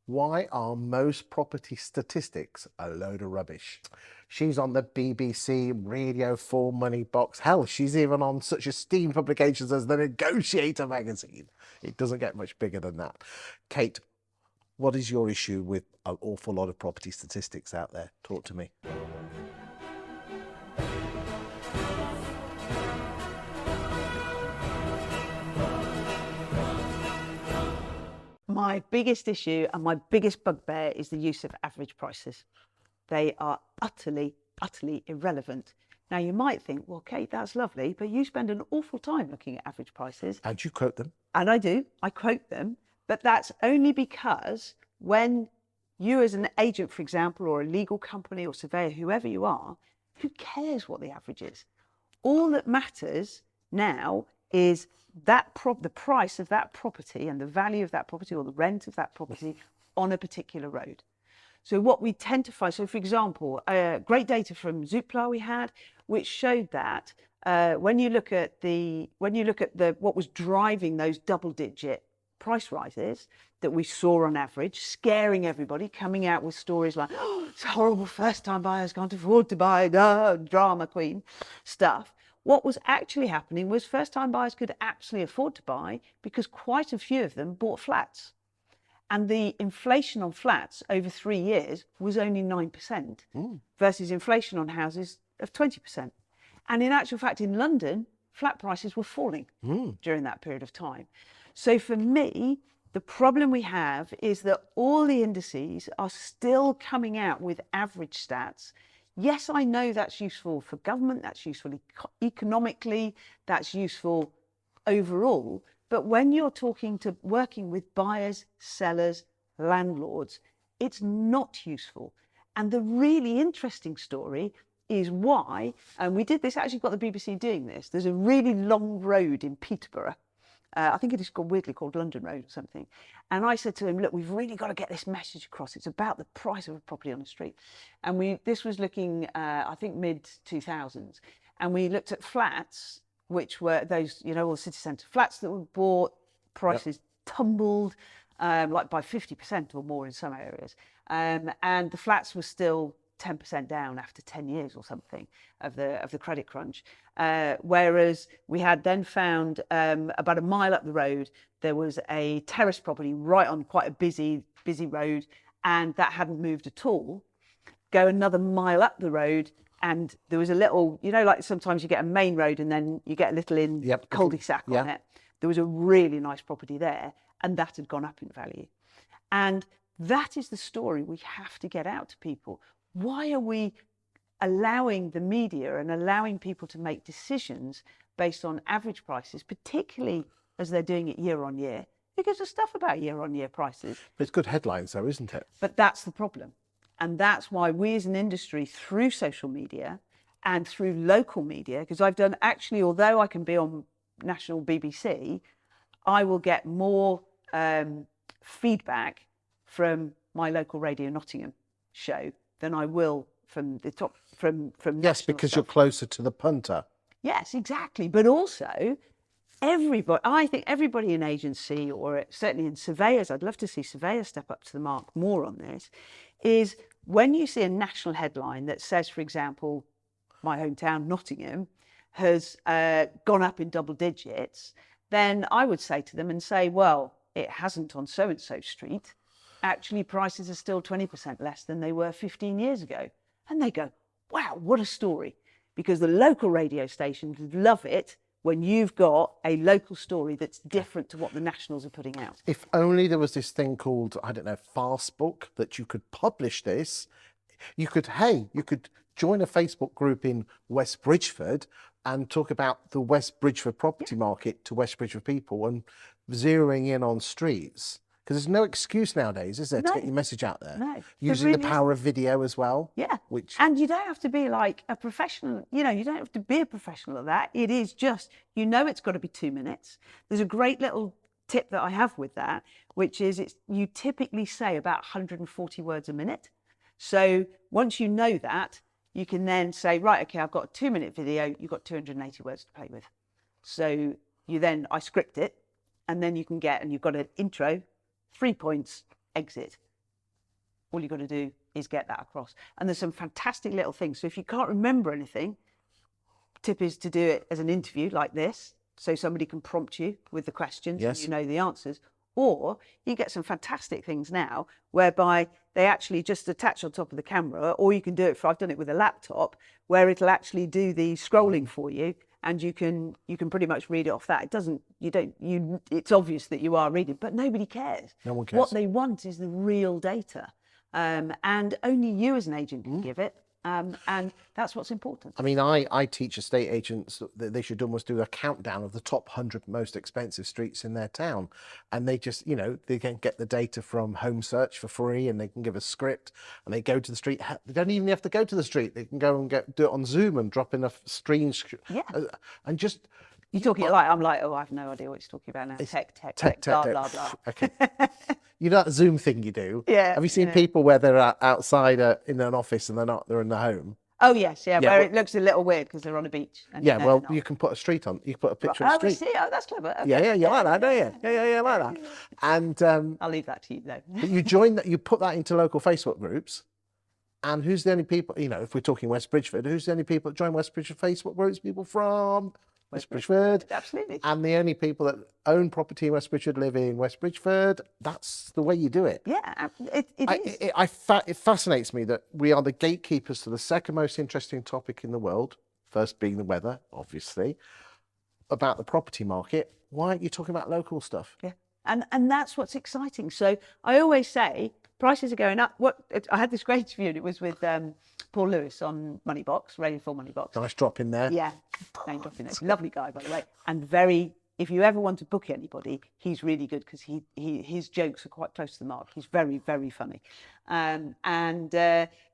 Why are most property statistics a load of rubbish? She's on the BBC, Radio 4, Moneybox. Hell, she's even on such esteemed publications as the Negotiator magazine. It doesn't get much bigger than that. Kate, what is your issue with an awful lot of property statistics out there? Talk to me. My biggest issue and my biggest bugbear is the use of average prices. They are utterly, utterly irrelevant. Now, you might think, well, Kate, that's lovely, but you spend an awful time looking at average prices. And you quote them. And I do. I quote them. But that's only because when you as an agent, for example, or a legal company or surveyor, whoever you are, who cares what the average is? All that matters now is that the price of that property and the value of that property or the rent of that property on a particular road. So what we tend to find, so for example, great data from Zoopla we had, which showed that when you look at what was driving those double-digit price rises that we saw on average, scaring everybody, coming out with stories like, oh, it's horrible, first-time buyers can't afford to buy, drama queen stuff. What was actually happening was first-time buyers could actually afford to buy because quite a few of them bought flats. And the inflation on flats over 3 years was only 9% versus inflation on houses of 20%. And in actual fact, in London, flat prices were falling during that period of time. So for me, the problem we have is that all the indices are still coming out with average stats. Yes, I know that's useful for government, that's useful economically, that's useful overall. But when you're working with buyers, sellers, landlords, it's not useful. And the really interesting story is why, and we did this, actually got the BBC doing this, there's a really long road in Peterborough. I think it is weirdly called London Road or something. And I said to him, look, we've really got to get this message across. It's about the price of a property on the street. And this was looking, I think, mid-2000s. And we looked at flats, which were those, all city centre flats that were bought, prices tumbled, like by 50% or more in some areas. And the flats were still 10% down after 10 years or something of the credit crunch. Whereas we had then found about a mile up the road, there was a terrace property right on quite a busy road, and that hadn't moved at all. Go another mile up the road, and there was a little, like sometimes you get a main road and then you get a little cul-de-sac on it. There was a really nice property there, and that had gone up in value. And that is the story we have to get out to people. Why are we allowing the media and allowing people to make decisions based on average prices, particularly as they're doing it year on year? Because there's stuff about year on year prices. But it's good headlines though, isn't it? But that's the problem. And that's why we as an industry, through social media and through local media, because I've done actually, although I can be on national BBC, I will get more feedback from my local Radio Nottingham show than I will from the top from yes, because stuff. You're closer to the punter. Yes, exactly. But also everybody, I think everybody in agency, or certainly in surveyors, I'd love to see surveyors step up to the mark more on this, is when you see a national headline that says, for example, my hometown Nottingham has gone up in double digits, then I would say to them and say, well, it hasn't on so and so street. Actually, prices are still 20% less than they were 15 years ago. And they go, wow, what a story. Because the local radio stations love it when you've got a local story that's different to what the nationals are putting out. If only there was this thing called, I don't know, Fastbook, that you could publish this. You could join a Facebook group in West Bridgford and talk about the West Bridgford property market to West Bridgford people and zeroing in on streets. Because there's no excuse nowadays, is there, to get your message out there? No. Using the power of video as well. Yeah. And you don't have to be like a professional, you don't have to be a professional at that. It is just, it's got to be 2 minutes. There's a great little tip that I have with that, which is you typically say about 140 words a minute. So once you know that, you can then say, right, okay, I've got a 2-minute video, you've got 280 words to play with. So I script it, and then you've got an intro, 3 points, exit. All you've got to do is get that across. And there's some fantastic little things. So if you can't remember anything, tip is to do it as an interview like this, so somebody can prompt you with the questions and Yes. you know the answers. Or you get some fantastic things now whereby they actually just attach on top of the camera, or you can do it I've done it with a laptop, where it'll actually do the scrolling for you, and you can pretty much read it off that. It's obvious that you are reading, but nobody cares. No one cares. What they want is the real data. And only you as an agent can give it. And that's what's important. I mean, I teach estate agents that they should almost do a countdown of the top 100 most expensive streets in their town. And they just, they can get the data from Home Search for free, and they can give a script, and they go to the street. They don't even have to go to the street. They can go and do it on Zoom and drop in a stream. Yeah. And just... You're talking I'm like, oh, I have no idea what you're talking about now. Tech, blah, blah, blah. Okay. You know that Zoom thing you do? Yeah. Have you seen people where they're outside in an office and they're in the home? Oh, yes, where it looks a little weird because they're on a beach. And You can put a street on. You can put a picture of a street. I see. Oh, that's clever. Okay. Yeah, you like that, don't you? Yeah, like that. And I'll leave that to you, though. but you put that into local Facebook groups. And who's the only people, if we're talking West Bridgeford, who's the only people that join West Bridgeford Facebook groups? People from West Bridgeford. Absolutely. And the only people that own property in West Bridgeford live in West Bridgeford. That's the way you do it. Yeah, it is. It fascinates me that we are the gatekeepers to the second most interesting topic in the world, first being the weather, obviously, about the property market. Why aren't you talking about local stuff? Yeah, and that's what's exciting. So I always say prices are going up. I had this great interview, and it was with Paul Lewis on Moneybox, Radio 4 Moneybox. Nice drop in there. Yeah, name dropping there. Lovely guy, by the way, and if you ever want to book anybody, he's really good because his jokes are quite close to the mark. He's very, very funny. And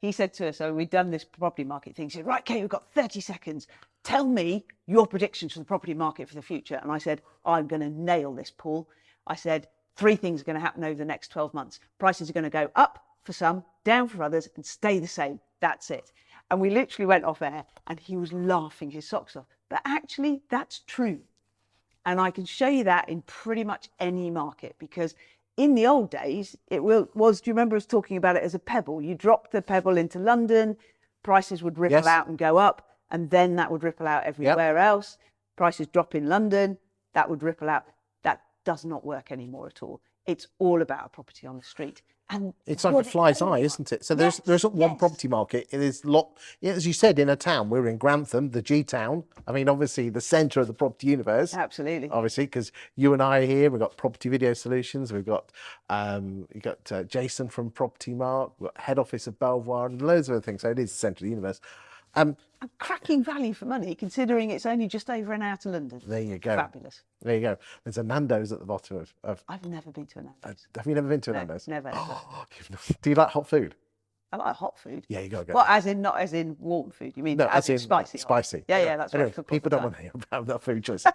he said to us, so we'd done this property market thing. He said, right, Kate, we've got 30 seconds. Tell me your predictions for the property market for the future. And I said, I'm going to nail this, Paul. I said, 3 things are going to happen over the next 12 months. Prices are going to go up for some, down for others, and stay the same. That's it. And we literally went off air, and he was laughing his socks off. But actually, that's true. And I can show you that in pretty much any market, because in the old days, do you remember us talking about it as a pebble? You dropped the pebble into London, prices would ripple out and go up, and then that would ripple out everywhere else. Prices drop in London, that would ripple out. That does not work anymore at all. It's all about a property on the street. And it's like a fly's eye, isn't it? So there isn't one property market. It is as you said, in a town. We're in Grantham, the G town. I mean, obviously the centre of the property universe. Absolutely. Obviously, because you and I are here. We've got Property Video Solutions. We've got Jason from Property Mark. We've got head office of Belvoir and loads of other things. So it is the centre of the universe. A cracking value for money, considering it's only just over an hour to London. There you go. Fabulous. There you go. There's a Nando's at the bottom of... I've never been to a Nando's. Have you never been to a Nando's? Never. Do you like hot food? I like hot food. Yeah, you got to go. Well, not as in warm food. You mean as in spicy? Spicy. Yeah, that's anyway, what people don't want to hear about that food choice.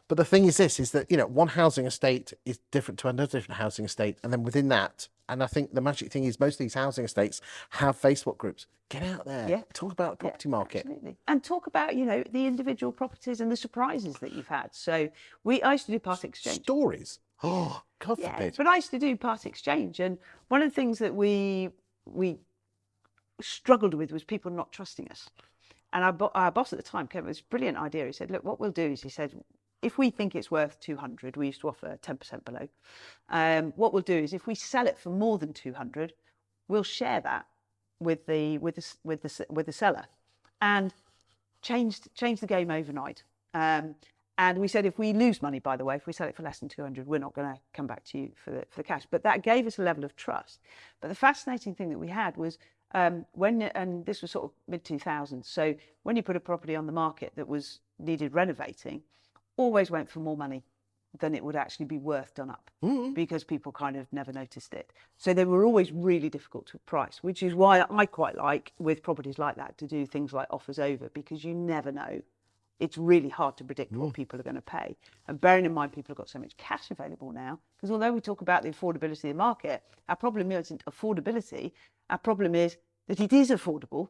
But the thing is that, one housing estate is different to another different housing estate. And then within that, and I think the magic thing is most of these housing estates have Facebook groups. Get out there. Yeah. Talk about the property market. Absolutely. And talk about, the individual properties and the surprises that you've had. So I used to do part exchange. Stories. Oh, God forbid. But I used to do part exchange. And one of the things that we struggled with was people not trusting us. And our boss at the time came up with this brilliant idea. He said, look, what we'll do is, he said, if we think it's worth 200, we used to offer 10% below. What we'll do is, if we sell it for more than 200, we'll share that with the seller, and change the game overnight. And we said, if we lose money, by the way, if we sell it for less than 200, we're not going to come back to you for the cash. But that gave us a level of trust. But the fascinating thing that we had was and this was sort of mid-2000s. So when you put a property on the market that needed renovating, always went for more money than it would actually be worth done up, because people kind of never noticed it. So they were always really difficult to price, which is why I quite like, with properties like that, to do things like offers over, because you never know. It's really hard to predict what people are going to pay. And bearing in mind, people have got so much cash available now, because although we talk about the affordability of the market, our problem isn't affordability. Our problem is that it is affordable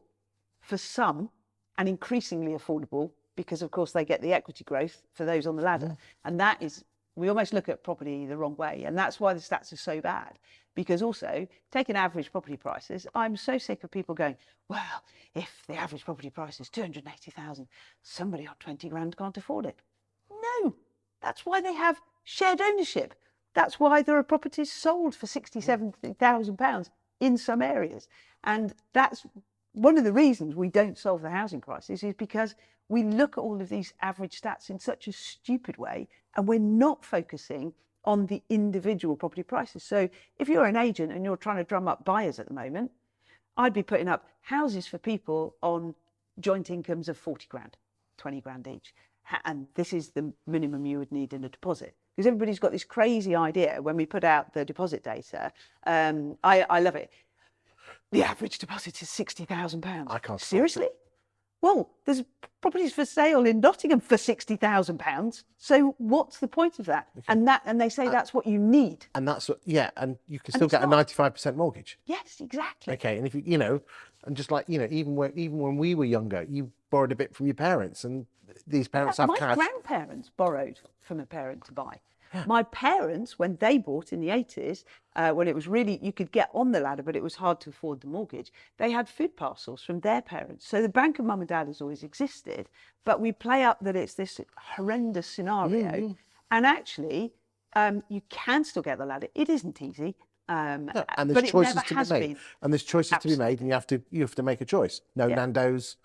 for some, and increasingly affordable, because of course they get the equity growth for those on the ladder. And that is We almost look at property the wrong way, and that's why the stats are so bad. Because also, taking average property prices, I'm so sick of people going, well, if the average property price is 280,000, somebody on 20 grand can't afford it. No, that's why they have shared ownership. That's why there are properties sold for 60, 70,000 pounds in some areas. And that's one of the reasons we don't solve the housing crisis, is because we look at all of these average stats in such a stupid way, and we're not focusing on the individual property prices. So if you're an agent and you're trying to drum up buyers at the moment, I'd be putting up houses for people on joint incomes of 40 grand, 20 grand each. And this is the minimum you would need in a deposit. Because everybody's got this crazy idea when we put out the deposit data. I love it. The average deposit is £60,000. I can't. Seriously? Well, there's properties for sale in Nottingham for £60,000. So what's the point of that? Okay. And they say that's what you need. And that's what, yeah, and you can still get a 95% mortgage. Yes, exactly. Okay, and if you know, and just like, you know, even when we were younger, you borrowed a bit from your parents, and these parents have my cash. My grandparents borrowed from a parent to buy. Yeah. My parents, when they bought in the 80s, when it was really, you could get on the ladder, but it was hard to afford the mortgage, they had food parcels from their parents. So the bank of mum and dad has always existed, but we play up that it's this horrendous scenario. Mm-hmm. And actually, you can still get the ladder. It isn't easy. And there's choices to be made. And there's choices Absolutely. To be made, and you have to make a choice. No Nando's,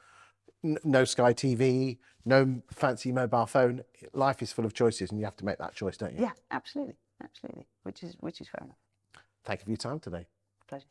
no Sky TV, no fancy mobile phone. Life is full of choices, and you have to make that choice, don't you? Yeah, absolutely, absolutely. Which is fair enough. Thank you for your time today. Pleasure.